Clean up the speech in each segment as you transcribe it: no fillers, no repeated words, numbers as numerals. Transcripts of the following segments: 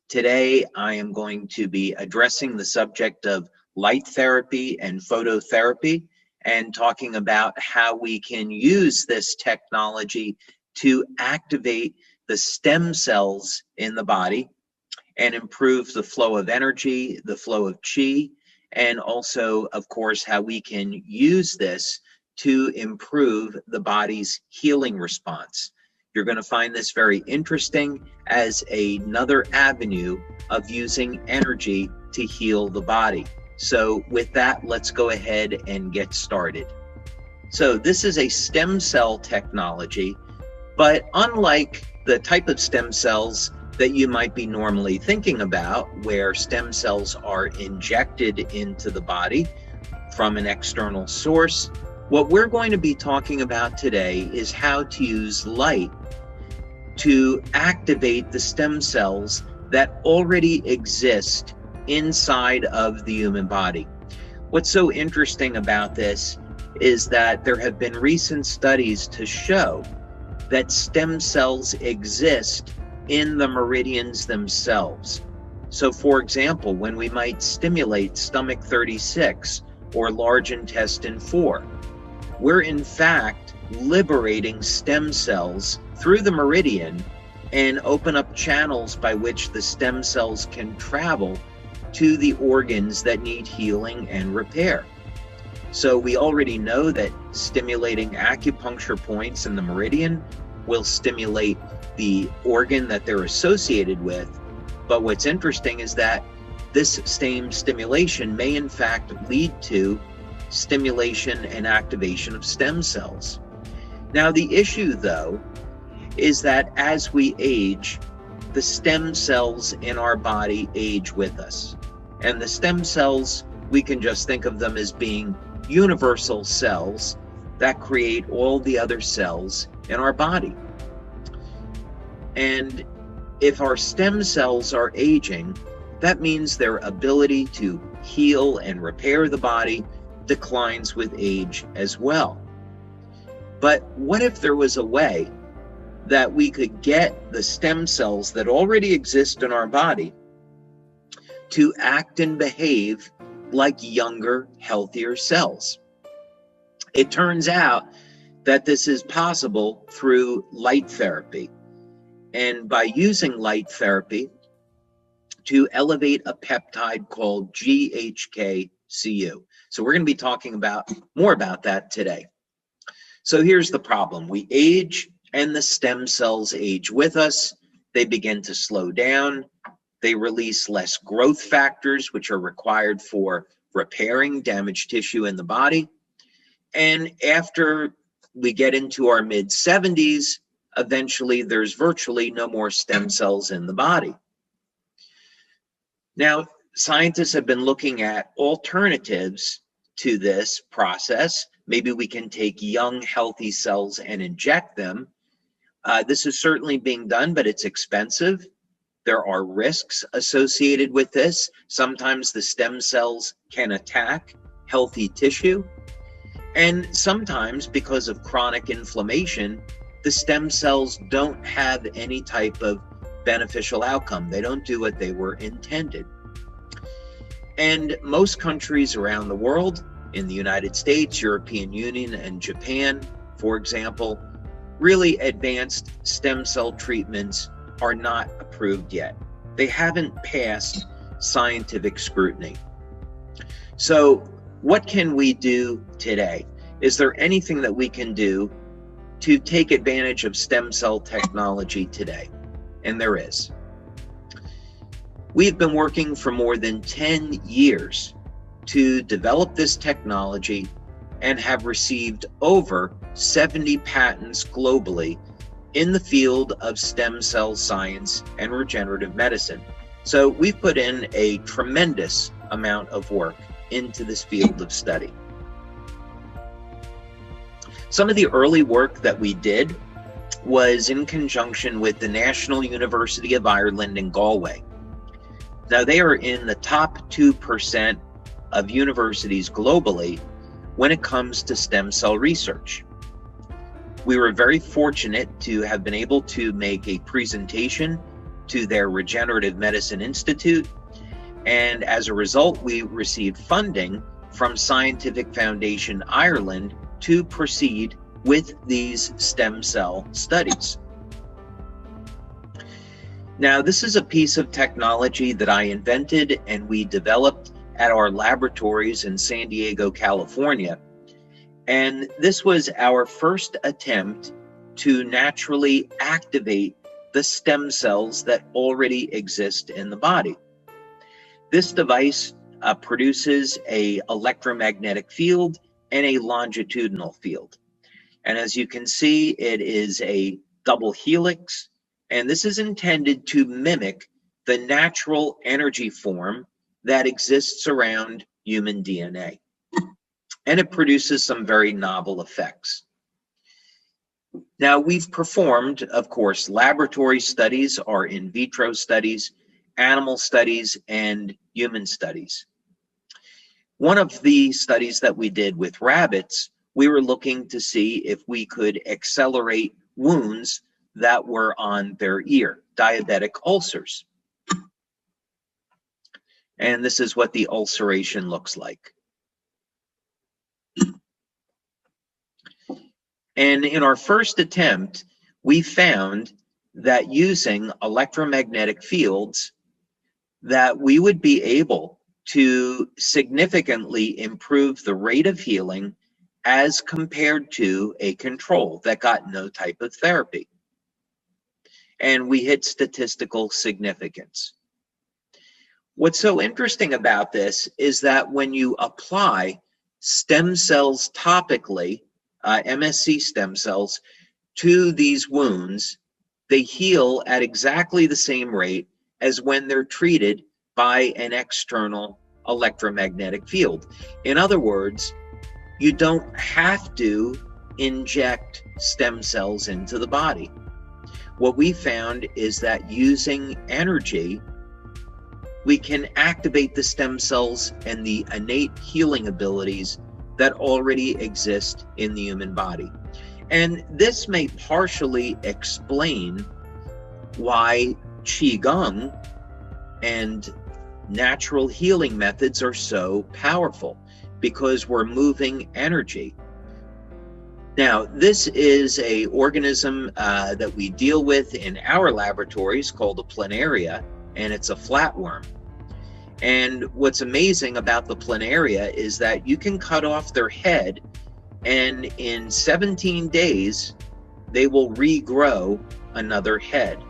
Today, I am going to be addressing the subject of light therapy and phototherapy and talking about how we can use this technology to activate the stem cells in the body and improve the flow of energy, the flow of chi, and also, of course, how we can use this to improve the body's healing response. You're going to find this very interesting as another avenue of using energy to heal the body. So with that, let's go ahead and get started. So this is a stem cell technology, but unlike the type of stem cells that you might be normally thinking about, where stem cells are injected into the body from an external source, what we're going to be talking about today is how to use light to activate the stem cells that already exist inside of the human body. What's so interesting about this is that there have been recent studies to show that stem cells exist in the meridians themselves. So for example, when we might stimulate stomach 36 or large intestine 4, we're in fact liberating stem cells through the meridian and open up channels by which the stem cells can travel to the organs that need healing and repair. So we already know that stimulating acupuncture points in the meridian will stimulate the organ that they're associated with. But what's interesting is that this same stimulation may in fact lead to stimulation and activation of stem cells. Now the issue though is that as we age, the stem cells in our body age with us. And the stem cells, we can just think of them as being universal cells that create all the other cells in our body. And if our stem cells are aging, that means their ability to heal and repair the body declines with age as well. But what if there was a way that we could get the stem cells that already exist in our body to act and behave like younger, healthier cells? It turns out that this is possible through light therapy. And by using light therapy to elevate a peptide called GHK-Cu. So we're going to be talking more about that today. So here's the problem. We age and the stem cells age with us. They begin to slow down. They release less growth factors, which are required for repairing damaged tissue in the body. And after we get into our mid-70s, eventually there's virtually no more stem cells in the body. Now, scientists have been looking at alternatives to this process. Maybe we can take young, healthy cells and inject them. This is certainly being done, but it's expensive. There are risks associated with this. Sometimes the stem cells can attack healthy tissue. And sometimes, because of chronic inflammation, the stem cells don't have any type of beneficial outcome. They don't do what they were intended. And most countries around the world, in the United States, European Union, and Japan, for example, really advanced stem cell treatments are not approved yet. They haven't passed scientific scrutiny. So what can we do today? Is there anything that we can do to take advantage of stem cell technology today? And there is. We've been working for more than 10 years to develop this technology and have received over 70 patents globally in the field of stem cell science and regenerative medicine. So we've put in a tremendous amount of work into this field of study. Some of the early work that we did was in conjunction with the National University of Ireland in Galway. Now, they are in the top 2% of universities globally when it comes to stem cell research. We were very fortunate to have been able to make a presentation to their Regenerative Medicine Institute. And as a result, we received funding from Scientific Foundation Ireland to proceed with these stem cell studies. Now, this is a piece of technology that I invented and we developed at our laboratories in San Diego, California. And this was our first attempt to naturally activate the stem cells that already exist in the body. This device produces an electromagnetic field and a longitudinal field. And as you can see, it is a double helix, and this is intended to mimic the natural energy form that exists around human DNA. And it produces some very novel effects. Now, we've performed, of course, laboratory studies, or in vitro studies, animal studies, and human studies. One of the studies that we did with rabbits, we were looking to see if we could accelerate wounds that were on their ear, diabetic ulcers. And this is what the ulceration looks like. And in our first attempt, we found that using electromagnetic fields, that we would be able to significantly improve the rate of healing as compared to a control that got no type of therapy. And we hit statistical significance. What's so interesting about this is that when you apply stem cells topically, MSC stem cells, to these wounds, they heal at exactly the same rate as when they're treated by an external electromagnetic field. In other words, you don't have to inject stem cells into the body. What we found is that using energy, we can activate the stem cells and the innate healing abilities that already exist in the human body. And this may partially explain why Qigong and natural healing methods are so powerful, because we're moving energy. Now, this is an organism that we deal with in our laboratories called a planaria, and it's a flatworm. And what's amazing about the planaria is that you can cut off their head, and in 17 days, they will regrow another head.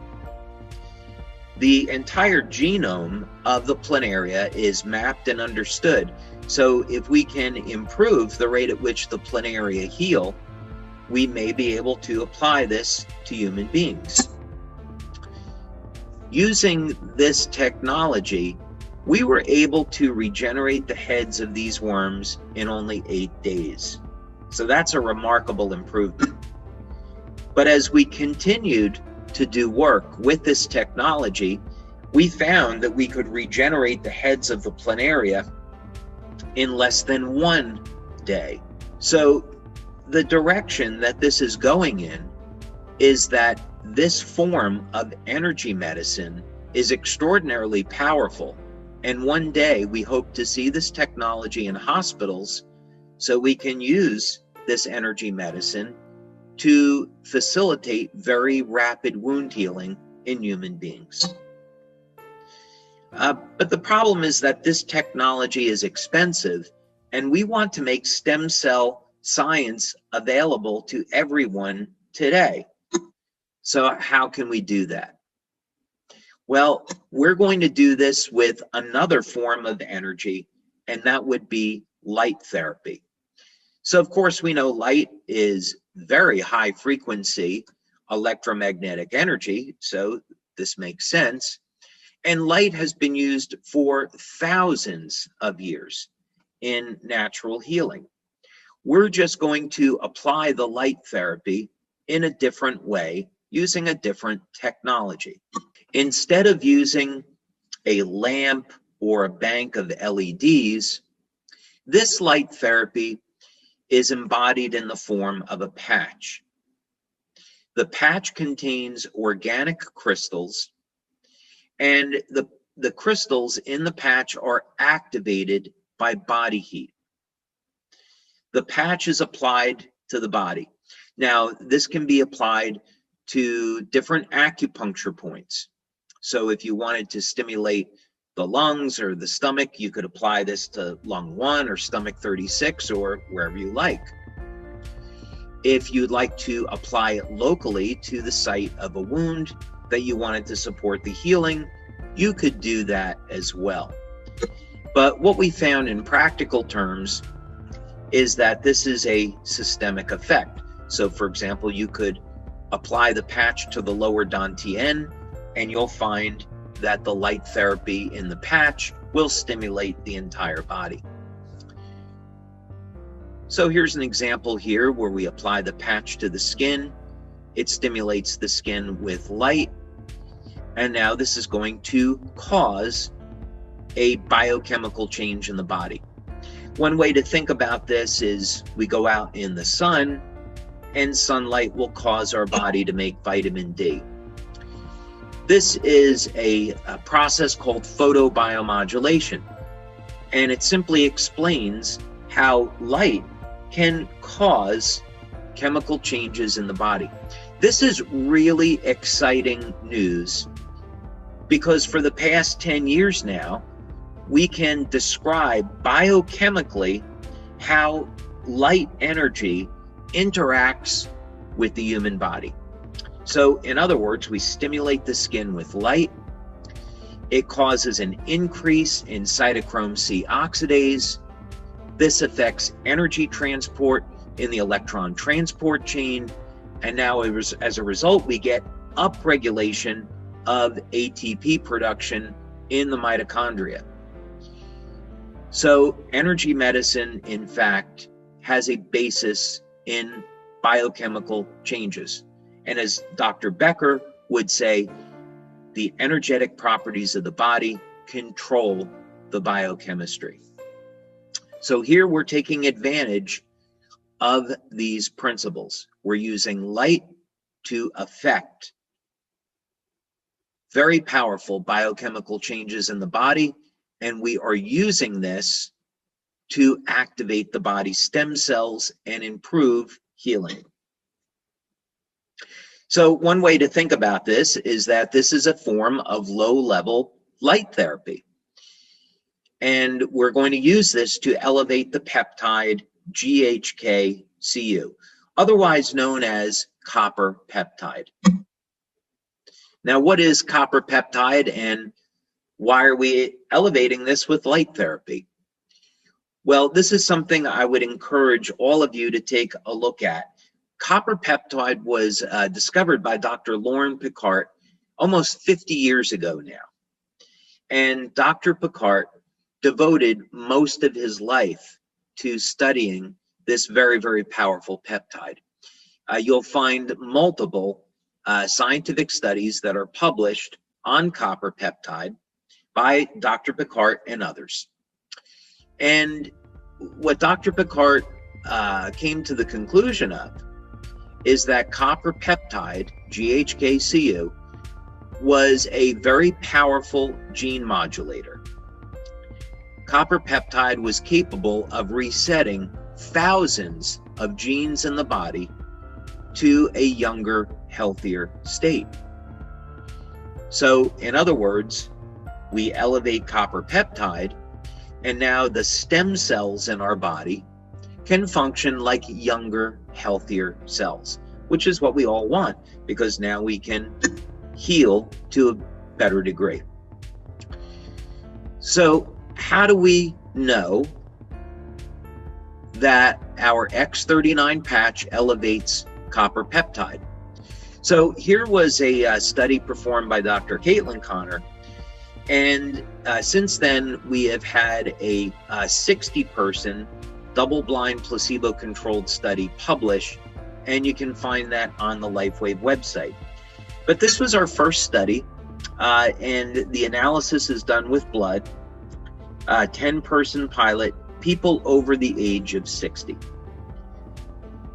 The entire genome of the planaria is mapped and understood. So if we can improve the rate at which the planaria heal, we may be able to apply this to human beings. Using this technology, we were able to regenerate the heads of these worms in only 8 days. So that's a remarkable improvement. But as we continued to do work with this technology, we found that we could regenerate the heads of the planaria in less than 1 day. So the direction that this is going in is that this form of energy medicine is extraordinarily powerful. And one day we hope to see this technology in hospitals so we can use this energy medicine to facilitate very rapid wound healing in human beings. But the problem is that this technology is expensive, and we want to make stem cell science available to everyone today. So how can we do that? Well, we're going to do this with another form of energy, and that would be light therapy. So of course we know light is very high frequency electromagnetic energy, so this makes sense. And light has been used for thousands of years in natural healing. We're just going to apply the light therapy in a different way using a different technology. Instead of using a lamp or a bank of LEDs, this light therapy is embodied in the form of a patch. The patch contains organic crystals And the crystals in the patch are activated by body heat. The patch is applied to the body. Now, this can be applied to different acupuncture points. So if you wanted to stimulate the lungs or the stomach, you could apply this to lung 1 or stomach 36 or wherever you like. If you'd like to apply it locally to the site of a wound that you wanted to support the healing, you could do that as well. But what we found in practical terms is that this is a systemic effect. So for example, you could apply the patch to the lower dantian, and you'll find that the light therapy in the patch will stimulate the entire body. So here's an example here where we apply the patch to the skin. It stimulates the skin with light, and now this is going to cause a biochemical change in the body. One way to think about this is we go out in the sun, and sunlight will cause our body to make vitamin D. This is a process called photobiomodulation, and it simply explains how light can cause chemical changes in the body. This is really exciting news because for the past 10 years now, we can describe biochemically how light energy interacts with the human body. So in other words, we stimulate the skin with light. It causes an increase in cytochrome C oxidase. This affects energy transport in the electron transport chain. And now as a result, we get upregulation of ATP production in the mitochondria. So energy medicine, in fact, has a basis in biochemical changes. And as Dr. Becker would say, the energetic properties of the body control the biochemistry. So here we're taking advantage of these principles. We're using light to affect very powerful biochemical changes in the body, and we are using this to activate the body's stem cells and improve healing. So one way to think about this is that this is a form of low-level light therapy. And we're going to use this to elevate the peptide GHK-Cu, otherwise known as copper peptide. Now, what is copper peptide and why are we elevating this with light therapy? Well, this is something I would encourage all of you to take a look at. Copper peptide was discovered by Dr. Lauren Picard almost 50 years ago now. And Dr. Picard devoted most of his life to studying this very, very powerful peptide. You'll find multiple scientific studies that are published on copper peptide by Dr. Picard and others. And what Dr. Picard came to the conclusion of is that copper peptide, GHK-Cu, was a very powerful gene modulator. Copper peptide was capable of resetting thousands of genes in the body to a younger, healthier state. So, in other words, we elevate copper peptide, and now the stem cells in our body can function like younger, healthier cells, which is what we all want, because now we can heal to a better degree. So how do we know that our X39 patch elevates copper peptide? So here was a study performed by Dr. Caitlin Connor, and since then we have had a 60-person double-blind placebo-controlled study published, and you can find that on the LifeWave website. But this was our first study, and the analysis is done with blood, 10-person pilot, people over the age of 60.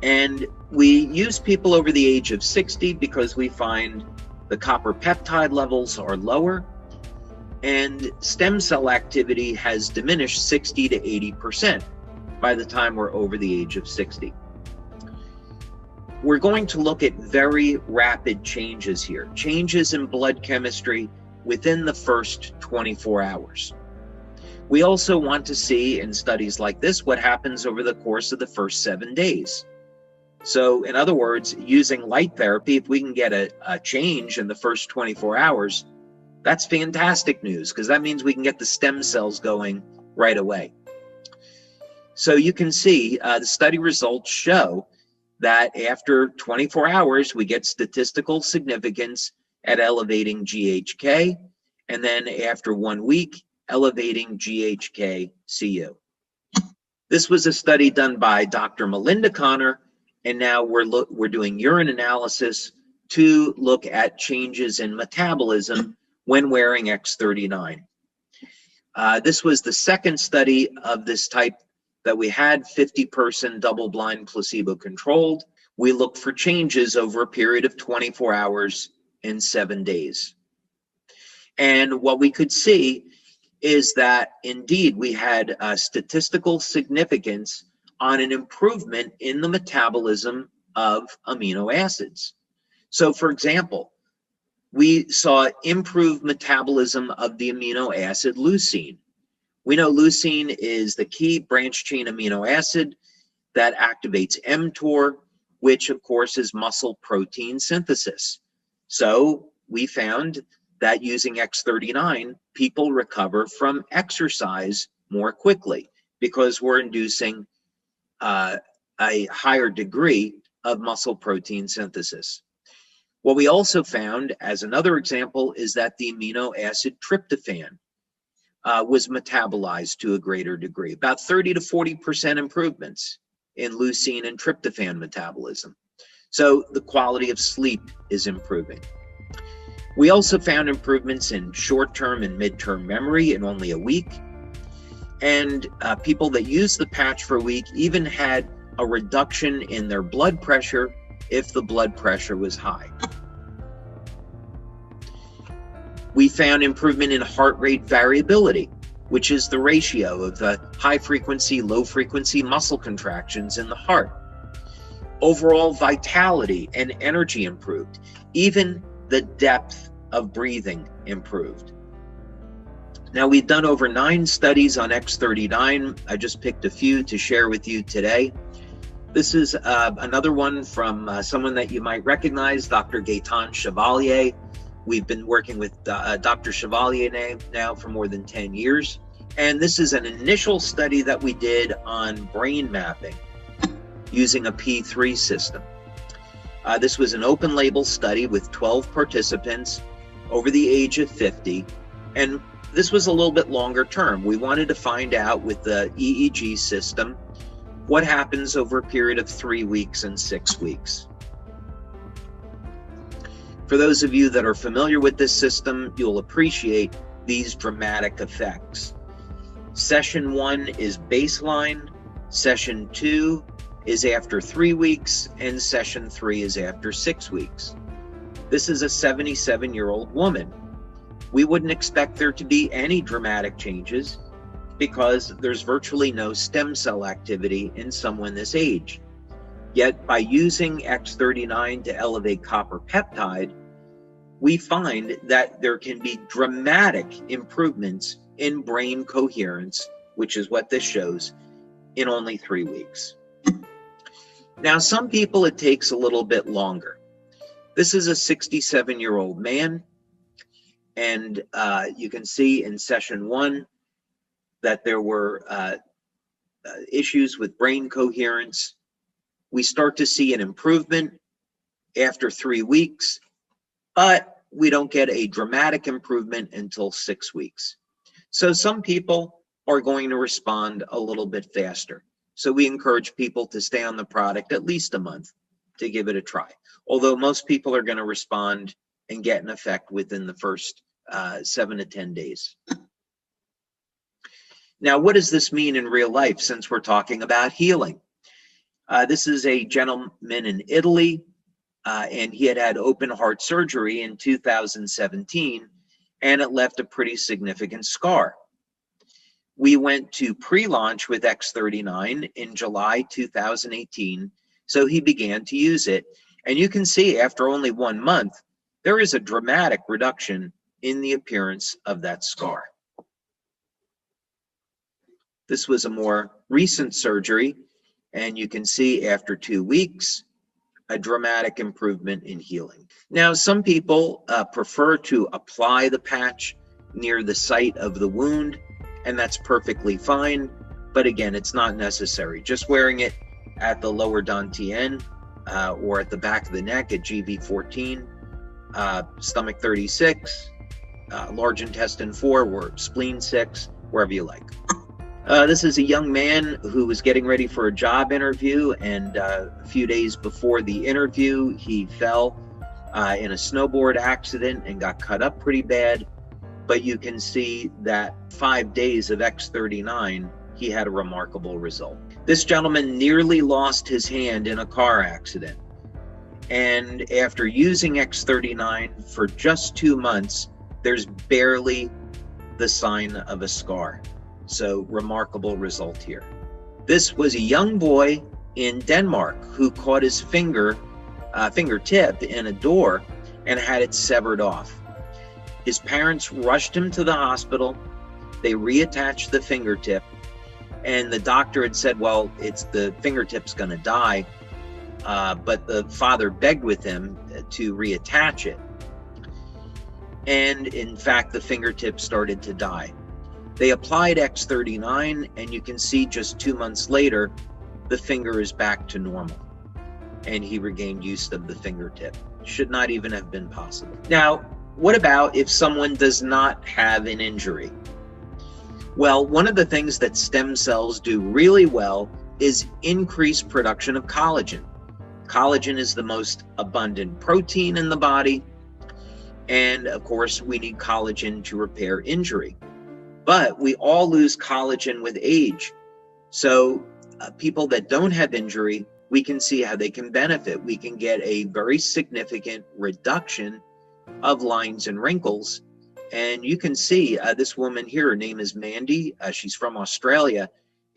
And we use people over the age of 60 because we find the copper peptide levels are lower, and stem cell activity has diminished 60 to 80% by the time we're over the age of 60. We're going to look at very rapid changes here, changes in blood chemistry within the first 24 hours. We also want to see in studies like this what happens over the course of the first 7 days. So in other words, using light therapy, if we can get a change in the first 24 hours, that's fantastic news, because that means we can get the stem cells going right away. So you can see the study results show that after 24 hours, we get statistical significance at elevating GHK, and then after 1 week, elevating GHK-Cu. This was a study done by Dr. Melinda Connor, and now we're doing urine analysis to look at changes in metabolism when wearing X39. This was the second study of this type that we had, 50-person double-blind placebo-controlled. We looked for changes over a period of 24 hours and 7 days. And what we could see is that indeed we had statistical significance on an improvement in the metabolism of amino acids. So for example, we saw improved metabolism of the amino acid leucine. We know leucine is the key branch chain amino acid that activates mTOR, which of course is muscle protein synthesis. So we found that using X39, people recover from exercise more quickly because we're inducing a higher degree of muscle protein synthesis. What we also found, as another example, is that the amino acid tryptophan was metabolized to a greater degree, about 30 to 40% improvements in leucine and tryptophan metabolism. So the quality of sleep is improving. We also found improvements in short-term and mid-term memory in only a week. And people that used the patch for a week even had a reduction in their blood pressure if the blood pressure was high. We found improvement in heart rate variability, which is the ratio of the high frequency, low frequency muscle contractions in the heart. Overall vitality and energy improved. Even the depth of breathing improved. Now, we've done over 9 studies on X39. I just picked a few to share with you today. This is another one from someone that you might recognize, Dr. Gaetan Chevalier. We've been working with Dr. Chevalier now for more than 10 years. And this is an initial study that we did on brain mapping using a P3 system. This was an open label study with 12 participants over the age of 50. And this was a little bit longer term. We wanted to find out with the EEG system what happens over a period of 3 weeks and 6 weeks. For those of you that are familiar with this system, you'll appreciate these dramatic effects. Session 1 is baseline, session 2 is after 3 weeks, and session 3 is after 6 weeks. This is a 77-year-old woman. We wouldn't expect there to be any dramatic changes because there's virtually no stem cell activity in someone this age. Yet by using X39 to elevate copper peptide, we find that there can be dramatic improvements in brain coherence, which is what this shows, in only 3 weeks. Now, some people it takes a little bit longer. This is a 67-year-old man, and you can see in session 1 that there were issues with brain coherence. We start to see an improvement after 3 weeks, but we don't get a dramatic improvement until 6 weeks. So some people are going to respond a little bit faster. So we encourage people to stay on the product at least a month to give it a try. Although most people are going to respond and get an effect within the first 7 to 10 days. Now, what does this mean in real life since we're talking about healing? This is a gentleman in Italy, and he had open heart surgery in 2017, and it left a pretty significant scar. We went to pre-launch with X39 in July 2018, so he began to use it. And you can see after only 1 month, there is a dramatic reduction in the appearance of that scar. This was a more recent surgery, and you can see after 2 weeks, a dramatic improvement in healing. Now, some people prefer to apply the patch near the site of the wound, and that's perfectly fine. But again, it's not necessary. Just wearing it at the lower dantian or at the back of the neck at GV14, stomach 36, large intestine 4, or spleen 6, wherever you like. This is a young man who was getting ready for a job interview, and a few days before the interview, he fell in a snowboard accident and got cut up pretty bad. But you can see that 5 days of X39, he had a remarkable result. This gentleman nearly lost his hand in a car accident. And after using X39 for just 2 months, there's barely the sign of a scar. So remarkable result here. This was a young boy in Denmark who caught his fingertip in a door and had it severed off. His parents rushed him to the hospital. They reattached the fingertip, and the doctor had said, well, the fingertip's going to die. But the father begged with him to reattach it. And in fact, the fingertip started to die. They applied X39, and you can see just 2 months later, the finger is back to normal, and he regained use of the fingertip. Should not even have been possible. Now, what about if someone does not have an injury? Well, one of the things that stem cells do really well is increase production of collagen. Collagen is the most abundant protein in the body, and of course, we need collagen to repair injury. But we all lose collagen with age. So people that don't have injury, we can see how they can benefit. We can get a very significant reduction of lines and wrinkles. And you can see this woman here, her name is Mandy. She's from Australia.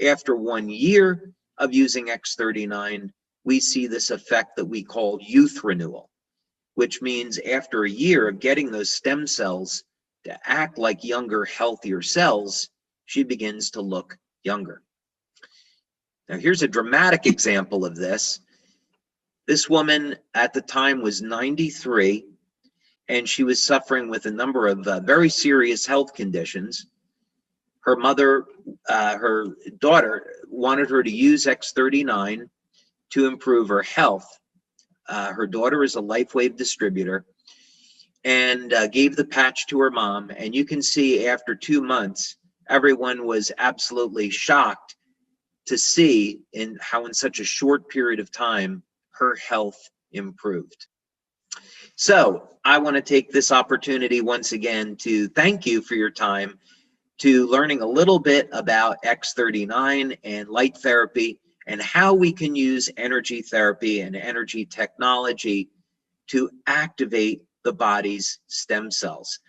After 1 year of using X39, we see this effect that we call youth renewal, which means after a year of getting those stem cells to act like younger, healthier cells, she begins to look younger. Now, here's a dramatic example of this. This woman at the time was 93, and she was suffering with a number of very serious health conditions. Her daughter wanted her to use X39 to improve her health. Her daughter is a LifeWave distributor, and gave the patch to her mom. And you can see after 2 months, everyone was absolutely shocked to see how in such a short period of time, her health improved. So I want to take this opportunity once again to thank you for your time, to learning a little bit about X39 and light therapy, and how we can use energy therapy and energy technology to activate the body's stem cells.